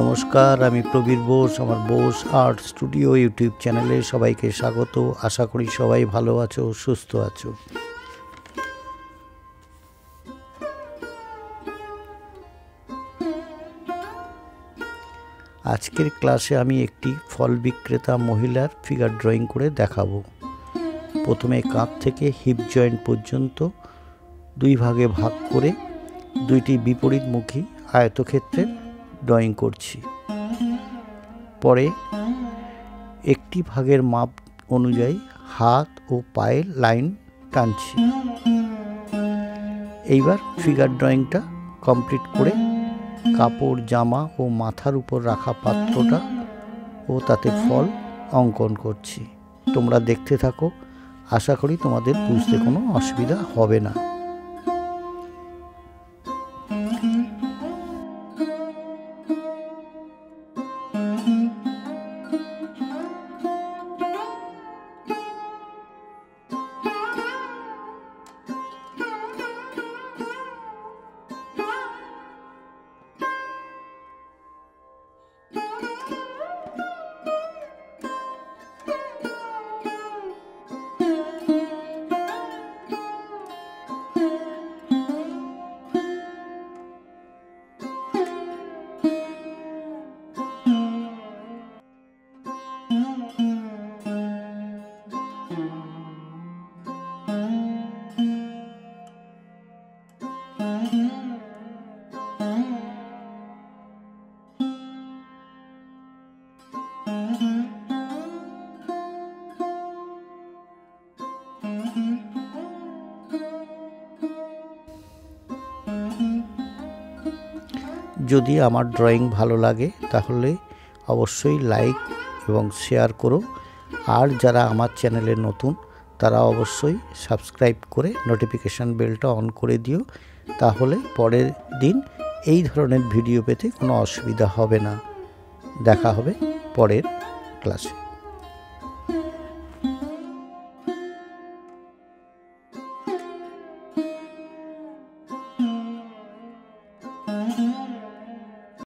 নমস্কার, আমি প্রবীর বোস। আমার বোস আর্ট স্টুডিও ইউটিউব চ্যানেলে সবাইকে স্বাগত। আশা করি সবাই ভালো আছো, সুস্থ আছো। আজকের ক্লাসে আমি একটি ফল বিক্রেতা মহিলার ফিগার ড্রয়িং করে দেখাবো। প্রথমে কাঁধ থেকে হিপ জয়েন্ট পর্যন্ত দুই ভাগে ভাগ করে দুইটি বিপরীতমুখী আয়তক্ষেত্রের ড্রয়িং করছি। পরে একটি ভাগের মাপ অনুযায়ী হাত ও পায়ের লাইন টানছি। এইবার ফিগার ড্রয়িংটা কমপ্লিট করে কাপড়, জামা ও মাথার উপর রাখা পাত্রটা ও তাতে ফল অঙ্কন করছি। তোমরা দেখতে থাকো, আশা করি তোমাদের বুঝতে কোনো অসুবিধা হবে না। যদি আমার ড্রয়িং ভালো লাগে তাহলে অবশ্যই লাইক এবং শেয়ার করো। আর যারা আমার চ্যানেলে নতুন তারা অবশ্যই সাবস্ক্রাইব করে নোটিফিকেশান বেলটা অন করে দিও, তাহলে পরের দিন এই ধরনের ভিডিও পেতে কোনো অসুবিধা হবে না। দেখা হবে পরের ক্লাসে।